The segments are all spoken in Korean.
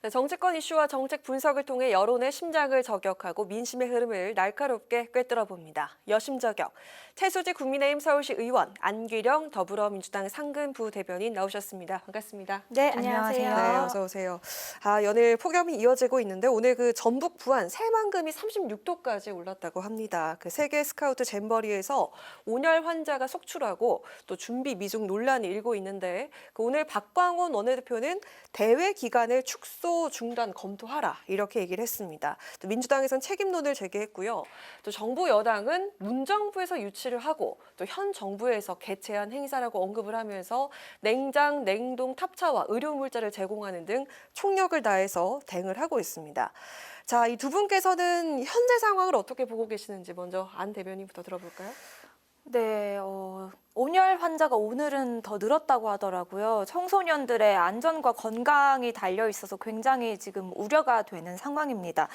네, 정치권 이슈와 정책 분석을 통해 여론의 심장을 저격하고 민심의 흐름을 날카롭게 꿰뚫어 봅니다. 여심저격. 최수지 국민의힘 서울시 의원, 안규령 더불어민주당 상근 부대변인 나오셨습니다. 반갑습니다. 네, 안녕하세요. 안녕하세요. 네, 어서 오세요. 연일 폭염이 이어지고 있는데 오늘 그 전북 부안 새만금이 36도까지 올랐다고 합니다. 그 세계 스카우트 잼버리에서 온열 환자가 속출하고 또 준비 미중 논란이 일고 있는데 오늘 박광원 원내대표는 대회 기간을 축소 중단 검토하라 이렇게 얘기를 했습니다. 또 민주당에선 책임론을 제기했고요. 또 정부 여당은 문정부에서 유치를 하고 또 현 정부에서 개최한 행사라고 언급을 하면서 냉장, 냉동, 탑차와 의료 물자를 제공하는 등 총력을 다해서 대응을 하고 있습니다. 자, 이 두 분께서는 현재 상황을 어떻게 보고 계시는지 먼저 안 대변인부터 들어볼까요? 네, 온열 환자가 오늘은 더 늘었다고 하더라고요. 청소년들의 안전과 건강이 달려 있어서 굉장히 지금 우려가 되는 상황입니다.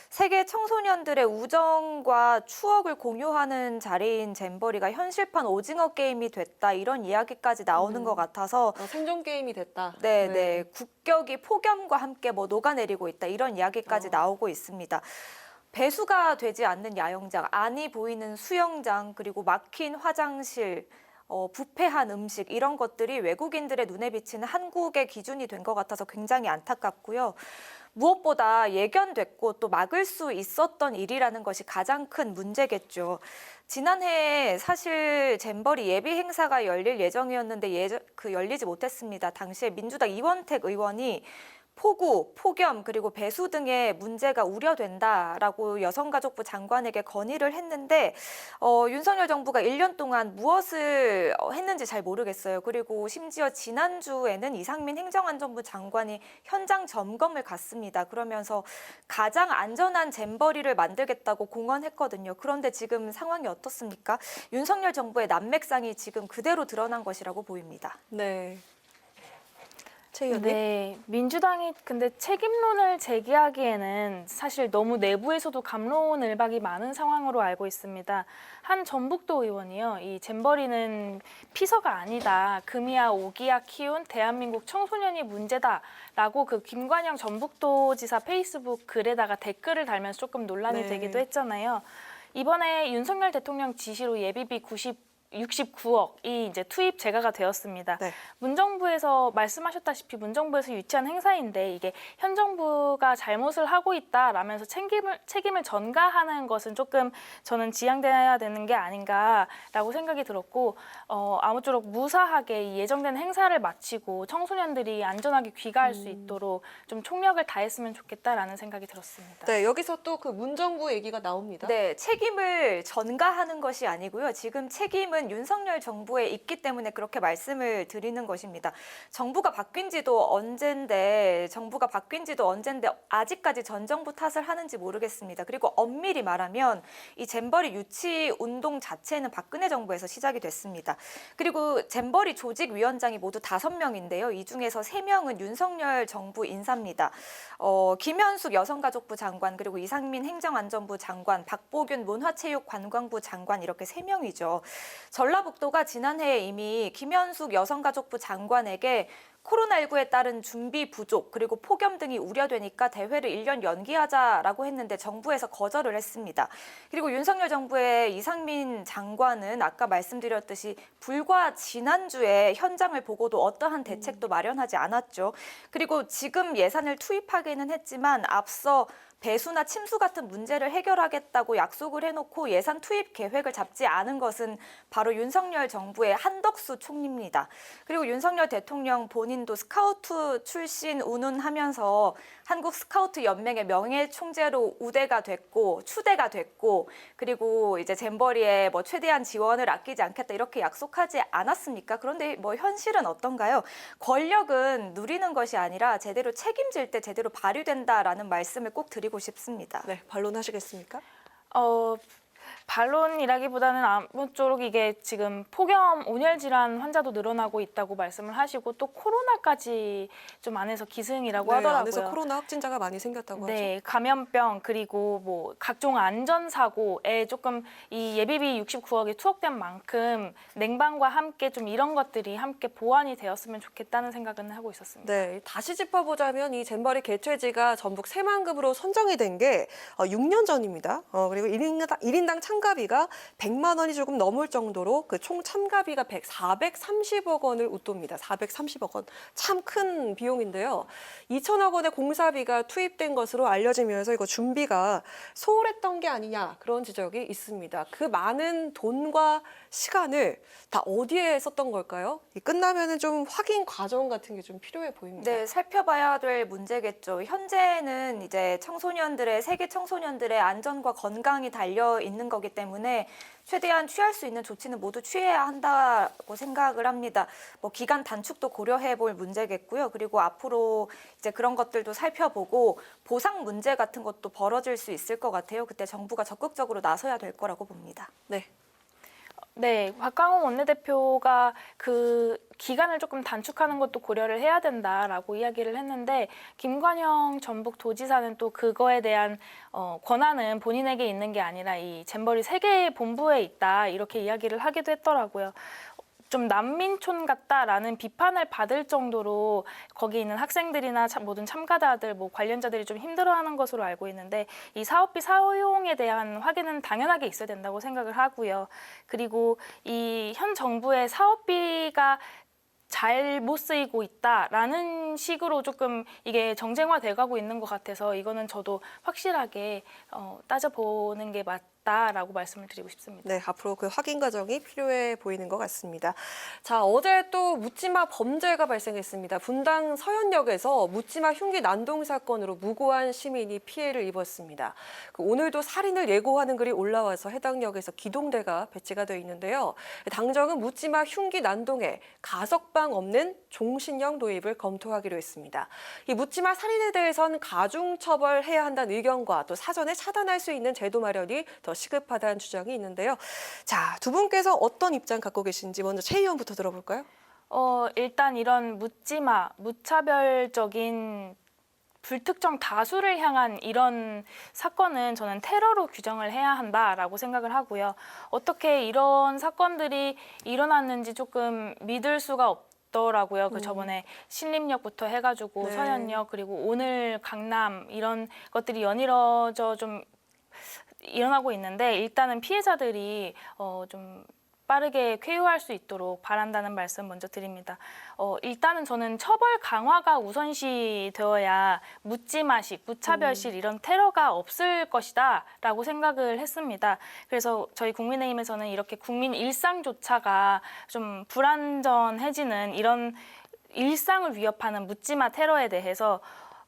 세계 청소년들의 우정과 추억을 공유하는 자리인 잼버리가 현실판 오징어 게임이 됐다 이런 이야기까지 나오는 것 같아서 생존 게임이 됐다. 네, 국격이 폭염과 함께 녹아내리고 있다 이런 이야기까지 나오고 있습니다. 배수가 되지 않는 야영장, 안이 보이는 수영장, 그리고 막힌 화장실, 부패한 음식 이런 것들이 외국인들의 눈에 비치는 한국의 기준이 된 것 같아서 굉장히 안타깝고요. 무엇보다 예견됐고 또 막을 수 있었던 일이라는 것이 가장 큰 문제겠죠. 지난해에 사실 잼버리 예비 행사가 열릴 예정이었는데 열리지 못했습니다. 당시에 민주당 이원택 의원이 폭우, 폭염, 그리고 배수 등의 문제가 우려된다라고 여성가족부 장관에게 건의를 했는데 윤석열 정부가 1년 동안 무엇을 했는지 잘 모르겠어요. 그리고 심지어 지난주에는 이상민 행정안전부 장관이 현장 점검을 갔습니다. 그러면서 가장 안전한 잼버리를 만들겠다고 공언했거든요. 그런데 지금 상황이 어떻습니까? 윤석열 정부의 난맥상이 지금 그대로 드러난 것이라고 보입니다. 네. 최 의원님. 네, 민주당이 근데 책임론을 제기하기에는 사실 너무 내부에서도 갑론을박이 많은 상황으로 알고 있습니다. 한 전북도 의원이요, 이 잼버리는 피서가 아니다, 금이야 오기야 키운 대한민국 청소년이 문제다라고 그 김관영 전북도지사 페이스북 글에다가 댓글을 달면서 조금 논란이 되기도 했잖아요. 이번에 윤석열 대통령 지시로 예비비 69억이 이제 투입 재가가 되었습니다. 네. 문정부에서 말씀하셨다시피 문정부에서 유치한 행사인데 이게 현 정부가 잘못을 하고 있다라면서 책임을 전가하는 것은 조금 저는 지양돼야 되는 게 아닌가라고 생각이 들었고 아무쪼록 무사하게 이 예정된 행사를 마치고 청소년들이 안전하게 귀가할 수 있도록 좀 총력을 다했으면 좋겠다라는 생각이 들었습니다. 네, 여기서 또 그 문정부 얘기가 나옵니다. 네, 책임을 전가하는 것이 아니고요. 지금 책임은 윤석열 정부에 있기 때문에 그렇게 말씀을 드리는 것입니다. 정부가 바뀐 지도 언젠데 아직까지 전 정부 탓을 하는지 모르겠습니다. 그리고 엄밀히 말하면 이 잼버리 유치 운동 자체는 박근혜 정부에서 시작이 됐습니다. 그리고 잼버리 조직위원장이 모두 5명인데요. 이 중에서 3명은 윤석열 정부 인사입니다. 김현숙 여성가족부 장관, 그리고 이상민 행정안전부 장관, 박보균 문화체육관광부 장관 이렇게 3명이죠. 전라북도가 지난해에 이미 김현숙 여성가족부 장관에게 코로나19에 따른 준비 부족 그리고 폭염 등이 우려되니까 대회를 1년 연기하자라고 했는데 정부에서 거절을 했습니다. 그리고 윤석열 정부의 이상민 장관은 아까 말씀드렸듯이 불과 지난주에 현장을 보고도 어떠한 대책도 마련하지 않았죠. 그리고 지금 예산을 투입하기는 했지만 앞서 배수나 침수 같은 문제를 해결하겠다고 약속을 해놓고 예산 투입 계획을 잡지 않은 것은 바로 윤석열 정부의 한덕수 총리입니다. 그리고 윤석열 대통령 본인도 스카우트 출신 운운하면서 한국 스카우트 연맹의 명예총재로 추대가 됐고 그리고 이제 잼버리에 최대한 지원을 아끼지 않겠다 이렇게 약속하지 않았습니까? 그런데 현실은 어떤가요? 권력은 누리는 것이 아니라 제대로 책임질 때 제대로 발휘된다라는 말씀을 꼭 드리고 싶습니다. 네, 반론하시겠습니까? 반론이라기보다는 아무쪼록 이게 지금 폭염 온열 질환 환자도 늘어나고 있다고 말씀을 하시고 또 코로나까지 좀 안에서 기승이라고 네, 하더라고요. 안에서 코로나 확진자가 많이 생겼다고 하죠. 네, 감염병 그리고 뭐 각종 안전사고에 조금 이 예비비 69억이 투입된 만큼 냉방과 함께 좀 이런 것들이 함께 보완이 되었으면 좋겠다는 생각은 하고 있었습니다. 네, 다시 짚어보자면 이 잼버리 개최지가 전북 새만금으로 선정이 된 게 6년 전입니다. 그리고 1인당 참가비가 100만 원이 조금 넘을 정도로 그 총 참가비가 430억 원을 웃돕니다. 430억 원. 참 큰 비용인데요. 2천억 원의 공사비가 투입된 것으로 알려지면서 이거 준비가 소홀했던 게 아니냐 그런 지적이 있습니다. 그 많은 돈과 시간을 다 어디에 썼던 걸까요? 끝나면은 좀 확인 과정 같은 게 좀 필요해 보입니다. 네, 살펴봐야 될 문제겠죠. 현재는 이제 세계 청소년들의 안전과 건강이 달려 있는 거기 때문에 최대한 취할 수 있는 조치는 모두 취해야 한다고 생각을 합니다. 뭐 기간 단축도 고려해 볼 문제겠고요. 그리고 앞으로 이제 그런 것들도 살펴보고 보상 문제 같은 것도 벌어질 수 있을 것 같아요. 그때 정부가 적극적으로 나서야 될 거라고 봅니다. 네. 네, 박광호 원내대표가 그 기간을 조금 단축하는 것도 고려를 해야 된다라고 이야기를 했는데 김관영 전북 도지사는 또 그거에 대한 권한은 본인에게 있는 게 아니라 이 잼버리 세계 본부에 있다 이렇게 이야기를 하기도 했더라고요. 좀 난민촌 같다라는 비판을 받을 정도로 거기 있는 학생들이나 모든 참가자들, 뭐 관련자들이 좀 힘들어하는 것으로 알고 있는데 이 사업비 사용에 대한 확인은 당연하게 있어야 된다고 생각을 하고요. 그리고 이 현 정부의 사업비가 잘 못 쓰이고 있다라는 식으로 조금 이게 정쟁화돼 가고 있는 것 같아서 이거는 저도 확실하게 따져보는 게 맞다라고 말씀을 드리고 싶습니다. 네, 앞으로 그 확인 과정이 필요해 보이는 것 같습니다. 자, 어제 또 묻지마 범죄가 발생했습니다. 분당 서현역에서 묻지마 흉기 난동 사건으로 무고한 시민이 피해를 입었습니다. 오늘도 살인을 예고하는 글이 올라와서 해당 역에서 기동대가 배치가 되어 있는데요. 당정은 묻지마 흉기 난동에 가석방 없는 종신형 도입을 검토하기로 했습니다. 이 묻지마 살인에 대해선 가중 처벌해야 한다는 의견과 또 사전에 차단할 수 있는 제도 마련이 더 시급하다는 주장이 있는데요. 자, 두 분께서 어떤 입장 갖고 계신지 먼저 최 의원부터 들어볼까요? 일단 이런 묻지마, 무차별적인 불특정 다수를 향한 이런 사건은 저는 테러로 규정을 해야 한다라고 생각을 하고요. 어떻게 이런 사건들이 일어났는지 조금 믿을 수가 없더라고요. 그 저번에 신림역부터 해가지고 네. 서현역 그리고 오늘 강남 이런 것들이 연이어져 좀 일어나고 있는데 일단은 피해자들이 좀 빠르게 쾌유할 수 있도록 바란다는 말씀 먼저 드립니다. 일단은 저는 처벌 강화가 우선시 되어야 묻지마식, 무차별식 이런 테러가 없을 것이다 라고 생각을 했습니다. 그래서 저희 국민의힘에서는 이렇게 국민 일상조차가 좀 불안전해지는 이런 일상을 위협하는 묻지마 테러에 대해서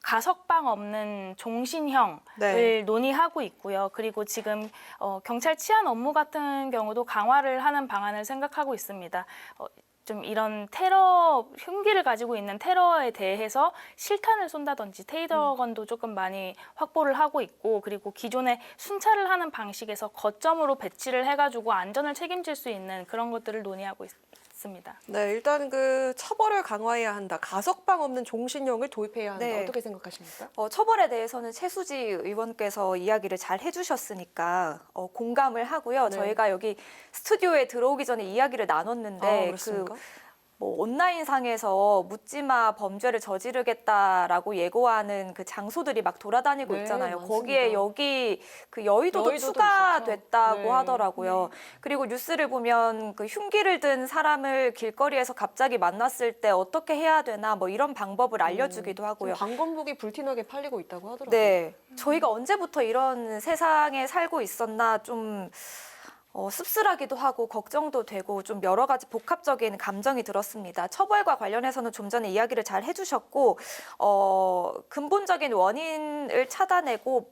가석방 없는 종신형을 네. 논의하고 있고요. 그리고 지금 경찰 치안 업무 같은 경우도 강화를 하는 방안을 생각하고 있습니다. 좀 이런 테러 흉기를 가지고 있는 테러에 대해서 실탄을 쏜다든지 테이저건도 조금 많이 확보를 하고 있고 그리고 기존에 순찰을 하는 방식에서 거점으로 배치를 해가지고 안전을 책임질 수 있는 그런 것들을 논의하고 있습니다. 네, 일단 그 처벌을 강화해야 한다. 가석방 없는 종신형을 도입해야 한다. 네. 어떻게 생각하십니까? 처벌에 대해서는 최수지 의원께서 이야기를 잘 해주셨으니까 공감을 하고요. 네. 저희가 여기 스튜디오에 들어오기 전에 이야기를 나눴는데 그렇습니까? 뭐 온라인상에서 묻지마 범죄를 저지르겠다라고 예고하는 그 장소들이 막 돌아다니고 네, 있잖아요. 많습니다. 거기에 여기 그 여의도도 여의도도 추가됐다고 있었죠. 네. 하더라고요. 그리고 뉴스를 보면 그 흉기를 든 사람을 길거리에서 갑자기 만났을 때 어떻게 해야 되나 뭐 이런 방법을 알려주기도 하고요. 방검복이 불티나게 팔리고 있다고 하더라고요. 네, 저희가 언제부터 이런 세상에 살고 있었나 좀 씁쓸하기도 하고 걱정도 되고 좀 여러 가지 복합적인 감정이 들었습니다. 처벌과 관련해서는 좀 전에 이야기를 잘 해주셨고 근본적인 원인을 찾아내고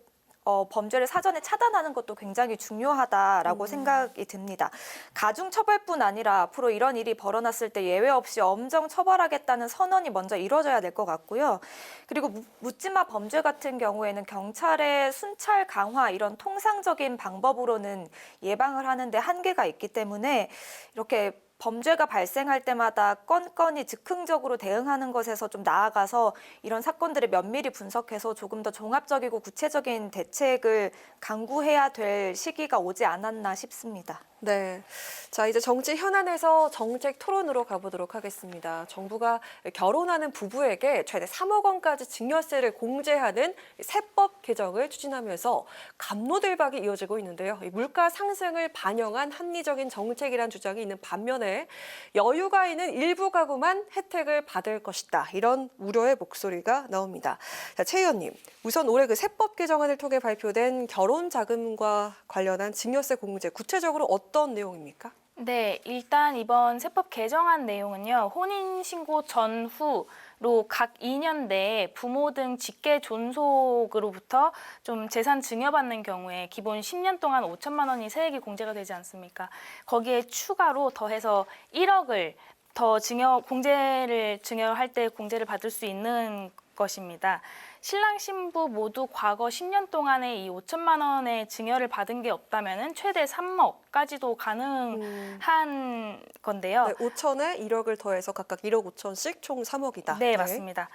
범죄를 사전에 차단하는 것도 굉장히 중요하다라고 생각이 듭니다. 가중 처벌뿐 아니라 앞으로 이런 일이 벌어났을 때 예외 없이 엄정 처벌하겠다는 선언이 먼저 이루어져야 될 것 같고요. 그리고 묻지마 범죄 같은 경우에는 경찰의 순찰 강화 이런 통상적인 방법으로는 예방을 하는데 한계가 있기 때문에 이렇게 범죄가 발생할 때마다 건건이 즉흥적으로 대응하는 것에서 좀 나아가서 이런 사건들을 면밀히 분석해서 조금 더 종합적이고 구체적인 대책을 강구해야 될 시기가 오지 않았나 싶습니다. 네. 자, 이제 정치 현안에서 정책 토론으로 가보도록 하겠습니다. 정부가 결혼하는 부부에게 최대 3억 원까지 증여세를 공제하는 세법 개정을 추진하면서 갑로들박이 이어지고 있는데요. 이 물가 상승을 반영한 합리적인 정책이란 주장이 있는 반면에 여유가 있는 일부 가구만 혜택을 받을 것이다. 이런 우려의 목소리가 나옵니다. 자, 최 의원님, 우선 올해 그 세법 개정안을 통해 발표된 결혼 자금과 관련한 증여세 공제 구체적으로 어떤 내용입니까? 네, 일단 이번 세법 개정안 내용은요, 혼인신고 전후로 각 2년 내에 부모 등 직계 존속으로부터 좀 재산 증여받는 경우에 기본 10년 동안 5천만 원이 세액이 공제가 되지 않습니까? 거기에 추가로 더해서 1억을 더 증여할 때 공제를 받을 수 있는 것입니다. 신랑 신부 모두 과거 10년 동안에 이 5천만 원의 증여를 받은 게 없다면은 최대 3억까지도 가능한 건데요. 네, 5천에 1억을 더해서 각각 1억 5천씩 총 3억이다. 네, 맞습니다.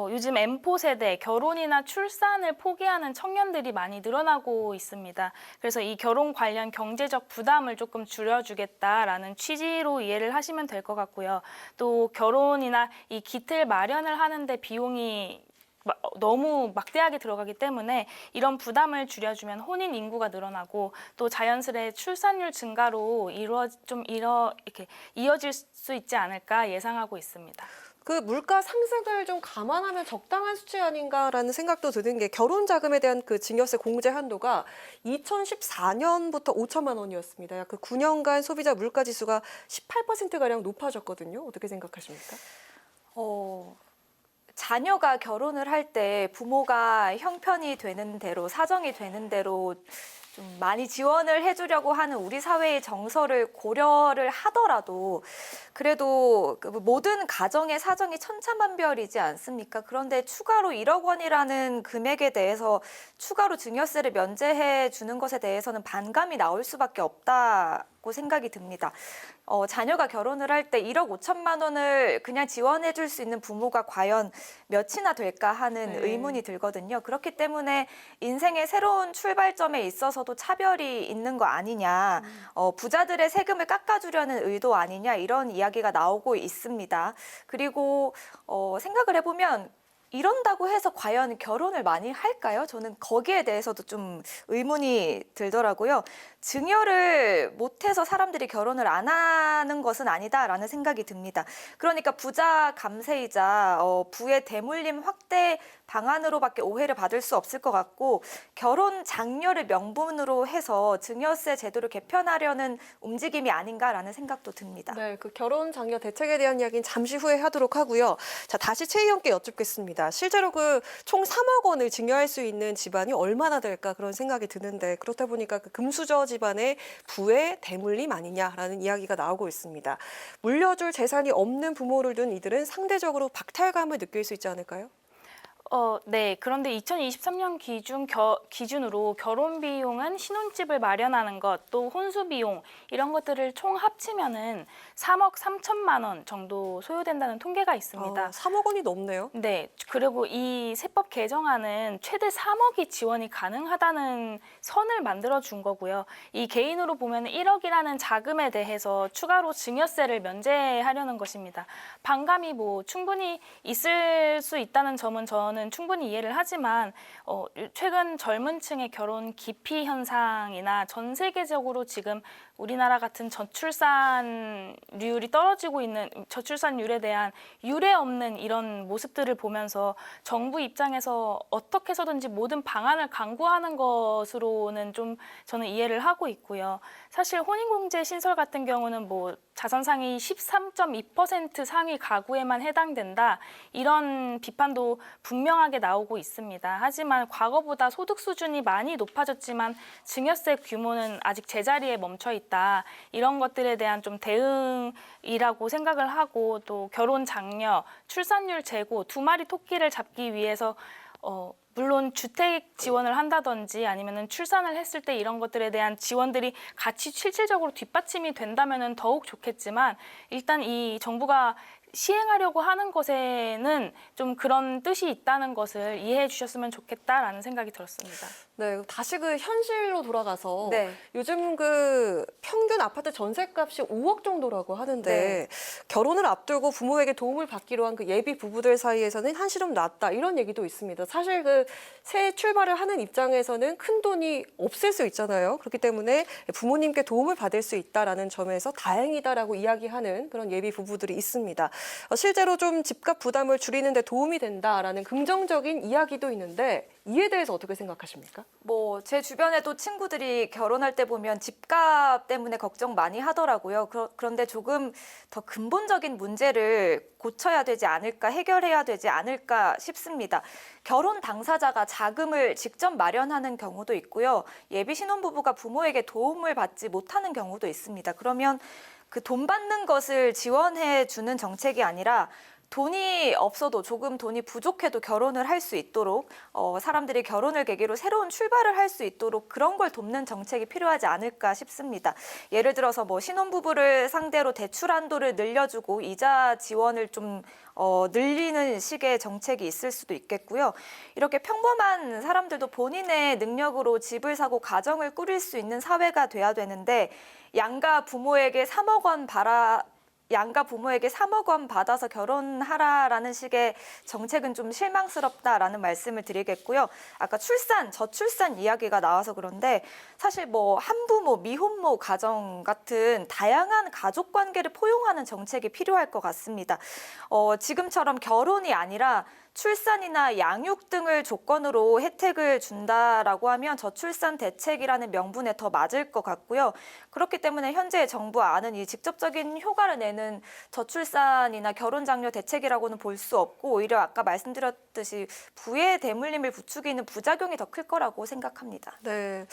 요즘 M포 세대 결혼이나 출산을 포기하는 청년들이 많이 늘어나고 있습니다. 그래서 이 결혼 관련 경제적 부담을 조금 줄여주겠다라는 취지로 이해를 하시면 될 것 같고요. 또 결혼이나 이 기틀 마련을 하는데 비용이 너무 막대하게 들어가기 때문에 이런 부담을 줄여주면 혼인 인구가 늘어나고 또 자연스레 출산율 증가로 이렇게 이어질 수 있지 않을까 예상하고 있습니다. 그 물가 상승을 좀 감안하면 적당한 수치 아닌가라는 생각도 드는 게 결혼 자금에 대한 그 증여세 공제 한도가 2014년부터 5천만 원이었습니다. 약 그 9년간 소비자 물가 지수가 18%가량 높아졌거든요. 어떻게 생각하십니까? 자녀가 결혼을 할 때 부모가 형편이 되는 대로 사정이 되는 대로 좀 많이 지원을 해주려고 하는 우리 사회의 정서를 고려를 하더라도 그래도 그 모든 가정의 사정이 천차만별이지 않습니까? 그런데 추가로 1억 원이라는 금액에 대해서 추가로 증여세를 면제해 주는 것에 대해서는 반감이 나올 수밖에 없다고 생각이 듭니다. 자녀가 결혼을 할 때 1억 5천만 원을 그냥 지원해 줄 수 있는 부모가 과연 몇이나 될까 하는 의문이 들거든요. 그렇기 때문에 인생의 새로운 출발점에 있어서도 차별이 있는 거 아니냐, 부자들의 세금을 깎아주려는 의도 아니냐 이런 이야기가 나오고 있습니다. 그리고 생각을 해보면 이런다고 해서 과연 결혼을 많이 할까요? 저는 거기에 대해서도 좀 의문이 들더라고요. 증여를 못해서 사람들이 결혼을 안 하는 것은 아니다라는 생각이 듭니다. 그러니까 부자 감세이자 부의 대물림 확대 방안으로밖에 오해를 받을 수 없을 것 같고 결혼 장려를 명분으로 해서 증여세 제도를 개편하려는 움직임이 아닌가라는 생각도 듭니다. 네, 그 결혼 장려 대책에 대한 이야기는 잠시 후에 하도록 하고요. 자, 다시 최 의원께 여쭙겠습니다. 실제로 그 총 3억 원을 증여할 수 있는 집안이 얼마나 될까 그런 생각이 드는데 그렇다 보니까 그 금수저 집안의 부의 대물림 아니냐라는 이야기가 나오고 있습니다. 물려줄 재산이 없는 부모를 둔 이들은 상대적으로 박탈감을 느낄 수 있지 않을까요? 네. 그런데 2023년 기준으로 결혼 비용은 신혼집을 마련하는 것, 또 혼수 비용 이런 것들을 총 합치면은 3억 3천만 원 정도 소요된다는 통계가 있습니다. 3억 원이 넘네요. 네. 그리고 이 세법 개정안은 최대 3억이 지원이 가능하다는 선을 만들어 준 거고요. 이 개인으로 보면 1억이라는 자금에 대해서 추가로 증여세를 면제하려는 것입니다. 반감이 충분히 있을 수 있다는 점은 저는 충분히 이해를 하지만 최근 젊은 층의 결혼 기피 현상이나 전 세계적으로 지금 우리나라 같은 저출산율이 떨어지고 있는 저출산율에 대한 유례 없는 이런 모습들을 보면서 정부 입장에서 어떻게 해서든지 모든 방안을 강구하는 것으로는 좀 저는 이해를 하고 있고요. 사실 혼인공제 신설 같은 경우는 뭐 자산 상위 13.2% 상위 가구에만 해당된다 이런 비판도 분명하게 나오고 있습니다. 하지만 과거보다 소득 수준이 많이 높아졌지만 증여세 규모는 아직 제자리에 멈춰 있다. 이런 것들에 대한 좀 대응이라고 생각을 하고 또 결혼 장려, 출산율 제고 두 마리 토끼를 잡기 위해서 물론 주택 지원을 한다든지 아니면은 출산을 했을 때 이런 것들에 대한 지원들이 같이 실질적으로 뒷받침이 된다면은 더욱 좋겠지만 일단 이 정부가 시행하려고 하는 것에는 좀 그런 뜻이 있다는 것을 이해해 주셨으면 좋겠다라는 생각이 들었습니다. 네, 다시 그 현실로 돌아가서 네. 요즘 그 평균 아파트 전셋값이 5억 정도라고 하는데 네. 결혼을 앞두고 부모에게 도움을 받기로 한 그 예비 부부들 사이에서는 한시름 났다 이런 얘기도 있습니다. 사실 그 새 출발을 하는 입장에서는 큰 돈이 없을 수 있잖아요. 그렇기 때문에 부모님께 도움을 받을 수 있다라는 점에서 다행이다라고 이야기하는 그런 예비 부부들이 있습니다. 실제로 좀 집값 부담을 줄이는 데 도움이 된다라는 긍정적인 이야기도 있는데 이에 대해서 어떻게 생각하십니까? 뭐 제 주변에도 친구들이 결혼할 때 보면 집값 때문에 걱정 많이 하더라고요. 그런데 조금 더 근본적인 문제를 고쳐야 되지 않을까, 해결해야 되지 않을까 싶습니다. 결혼 당사자가 자금을 직접 마련하는 경우도 있고요. 예비 신혼부부가 부모에게 도움을 받지 못하는 경우도 있습니다. 그러면 그 돈 받는 것을 지원해 주는 정책이 아니라 돈이 없어도 조금 돈이 부족해도 결혼을 할 수 있도록 사람들이 결혼을 계기로 새로운 출발을 할 수 있도록 그런 걸 돕는 정책이 필요하지 않을까 싶습니다. 예를 들어서 뭐 신혼부부를 상대로 대출 한도를 늘려주고 이자 지원을 좀 늘리는 식의 정책이 있을 수도 있겠고요. 이렇게 평범한 사람들도 본인의 능력으로 집을 사고 가정을 꾸릴 수 있는 사회가 돼야 되는데 양가 부모에게 3억 원 받아서 결혼하라라는 식의 정책은 좀 실망스럽다라는 말씀을 드리겠고요. 아까 저출산 이야기가 나와서 그런데 사실 뭐 한부모, 미혼모 가정 같은 다양한 가족 관계를 포용하는 정책이 필요할 것 같습니다. 지금처럼 결혼이 아니라 출산이나 양육 등을 조건으로 혜택을 준다라고 하면 저출산 대책이라는 명분에 더 맞을 것 같고요. 그렇기 때문에 현재 정부가 아는 이 직접적인 효과를 내는 저출산이나 결혼 장려 대책이라고는 볼 수 없고 오히려 아까 말씀드렸듯이 부의 대물림을 부추기는 부작용이 더 클 거라고 생각합니다. 네,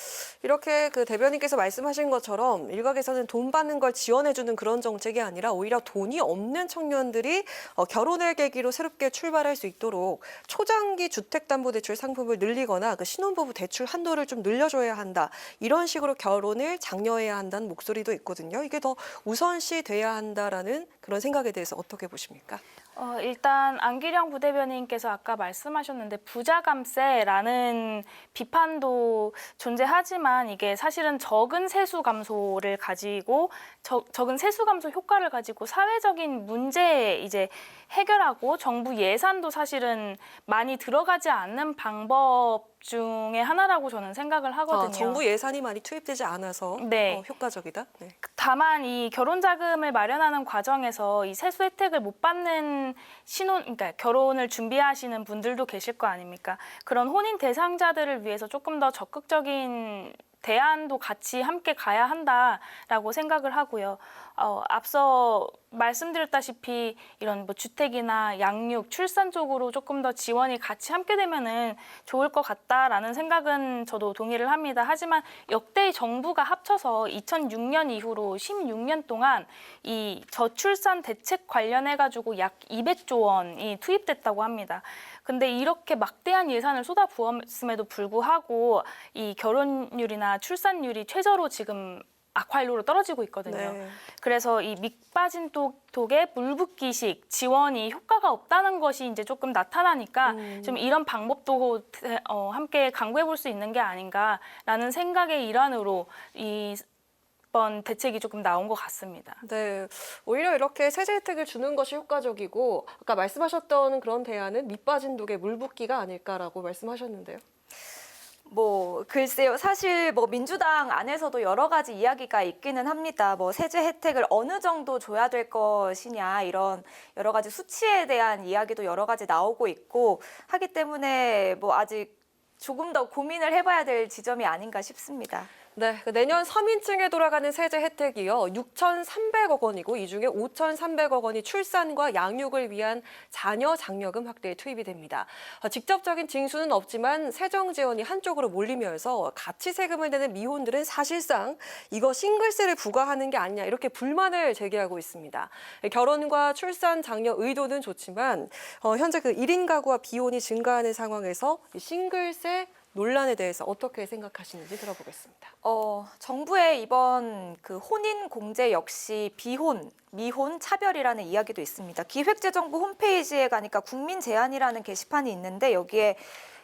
이렇게 그 대변인께서 말씀하신 것처럼 일각에서는 돈 받는 걸 지원해주는 그런 정책이 아니라 오히려 돈이 없는 청년들이 결혼을 계기로 새롭게 출발할 수 있도록 초장기 주택담보대출 상품을 늘리거나 그 신혼부부 대출 한도를 좀 늘려줘야 한다. 이런 식으로 결혼을 장려해야 한다는 목소리도 있거든요. 이게 더 우선시 돼야 한다라는 그런 생각에 대해서 어떻게 보십니까? 일단 안기령 부대변인께서 아까 말씀하셨는데 부자감세라는 비판도 존재하지만 이게 사실은 적은 세수 감소를 가지고 적은 세수 감소 효과를 가지고 사회적인 문제 이제 해결하고 정부 예산도 사실은 많이 들어가지 않는 방법 중에 하나라고 저는 생각을 하거든요. 정부 예산이 많이 투입되지 않아서 네. 효과적이다. 네. 다만 이 결혼 자금을 마련하는 과정에서 이 세수 혜택을 못 받는 그러니까 결혼을 준비하시는 분들도 계실 거 아닙니까? 그런 혼인 대상자들을 위해서 조금 더 적극적인 대안도 같이 함께 가야 한다라고 생각을 하고요. 앞서 말씀드렸다시피 이런 뭐 주택이나 양육, 출산 쪽으로 조금 더 지원이 같이 함께 되면은 좋을 것 같다라는 생각은 저도 동의를 합니다. 하지만 역대 정부가 합쳐서 2006년 이후로 16년 동안 이 저출산 대책 관련해 가지고 약 200조 원이 투입됐다고 합니다. 근데 이렇게 막대한 예산을 쏟아부었음에도 불구하고 이 결혼율이나 출산율이 최저로 지금 악화율로 떨어지고 있거든요. 네. 그래서 이 밑빠진 독에 물 붓기식 지원이 효과가 없다는 것이 이제 조금 나타나니까 좀 이런 방법도 함께 강구해 볼 수 있는 게 아닌가라는 생각의 일환으로 이번 대책이 조금 나온 것 같습니다. 네, 오히려 이렇게 세제 혜택을 주는 것이 효과적이고 아까 말씀하셨던 그런 대안은 밑빠진 독에 물 붓기가 아닐까라고 말씀하셨는데요. 뭐 글쎄요. 사실 뭐 민주당 안에서도 여러 가지 이야기가 있기는 합니다. 뭐 세제 혜택을 어느 정도 줘야 될 것이냐 이런 여러 가지 수치에 대한 이야기도 여러 가지 나오고 있고 하기 때문에 뭐 아직 조금 더 고민을 해봐야 될 지점이 아닌가 싶습니다. 네, 내년 서민층에 돌아가는 세제 혜택이요. 6,300억 원이고 이 중에 5,300억 원이 출산과 양육을 위한 자녀 장려금 확대에 투입이 됩니다. 직접적인 징수는 없지만 세정 지원이 한쪽으로 몰리면서 같이 세금을 내는 미혼들은 사실상 이거 싱글세를 부과하는 게 아니냐 이렇게 불만을 제기하고 있습니다. 결혼과 출산 장려 의도는 좋지만 현재 그 1인 가구와 비혼이 증가하는 상황에서 이 싱글세 논란에 대해서 어떻게 생각하시는지 들어보겠습니다. 정부의 이번 그 혼인 공제 역시 비혼, 미혼 차별이라는 이야기도 있습니다. 기획재정부 홈페이지에 가니까 국민 제안이라는 게시판이 있는데 여기에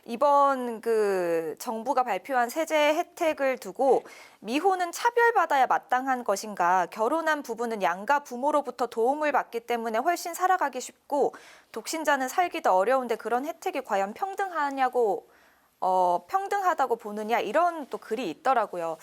이번 그 정부가 발표한 세제 혜택을 두고 미혼은 차별받아야 마땅한 것인가, 결혼한 부부는 양가 부모로부터 도움을 받기 때문에 훨씬 살아가기 쉽고 독신자는 살기 더 어려운데 그런 혜택이 과연 평등하다고 보느냐 이런 또 글이 있더라고요.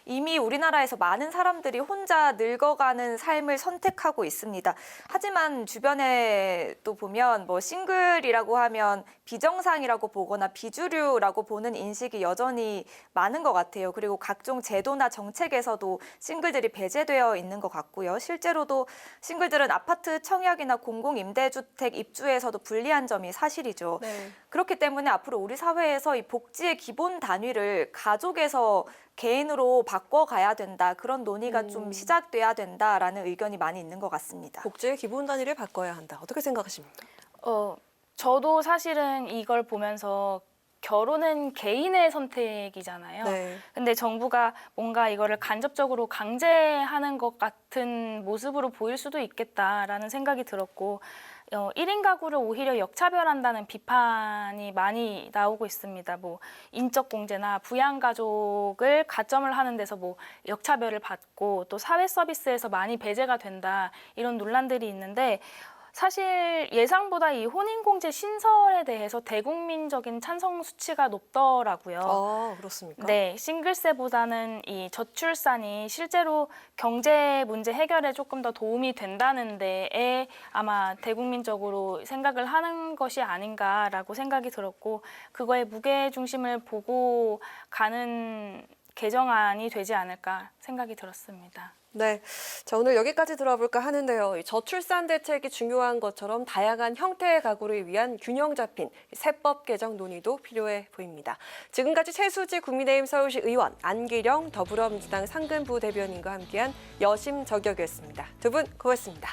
이미 우리나라에서 많은 사람들이 혼자 늙어가는 삶을 선택하고 있습니다. 하지만 주변에 또 보면 뭐 싱글이라고 하면 비정상이라고 보거나 비주류라고 보는 인식이 여전히 많은 것 같아요. 그리고 각종 제도나 정책에서도 싱글들이 배제되어 있는 것 같고요. 실제로도 싱글들은 아파트 청약이나 공공임대주택 입주에서도 불리한 점이 사실이죠. 네. 그렇기 때문에 앞으로 우리 사회에서 이 복지의 기본 단위를 가족에서 개인으로 바꿔가야 된다. 그런 논의가 좀 시작돼야 된다라는 의견이 많이 있는 것 같습니다. 복지의 기본 단위를 바꿔야 한다. 어떻게 생각하십니까? 저도 사실은 이걸 보면서 결혼은 개인의 선택이잖아요. 네. 근데 정부가 뭔가 이거를 간접적으로 강제하는 것 같은 모습으로 보일 수도 있겠다라는 생각이 들었고 1인 가구를 오히려 역차별한다는 비판이 많이 나오고 있습니다. 뭐 인적 공제나 부양 가족을 가점을 하는 데서 뭐 역차별을 받고 또 사회 서비스에서 많이 배제가 된다 이런 논란들이 있는데 사실 예상보다 이 혼인공제 신설에 대해서 대국민적인 찬성 수치가 높더라고요. 그렇습니까? 네, 싱글세보다는 이 저출산이 실제로 경제 문제 해결에 조금 더 도움이 된다는 데에 아마 대국민적으로 생각을 하는 것이 아닌가라고 생각이 들었고 그거에 무게 중심을 보고 가는 개정안이 되지 않을까 생각이 들었습니다. 네, 자 오늘 여기까지 들어볼까 하는데요. 이 저출산 대책이 중요한 것처럼 다양한 형태의 가구를 위한 균형 잡힌 세법 개정 논의도 필요해 보입니다. 지금까지 최수지 국민의힘 서울시 의원, 안기령 더불어민주당 상근부대변인과 함께한 여심저격이었습니다. 두 분 고맙습니다.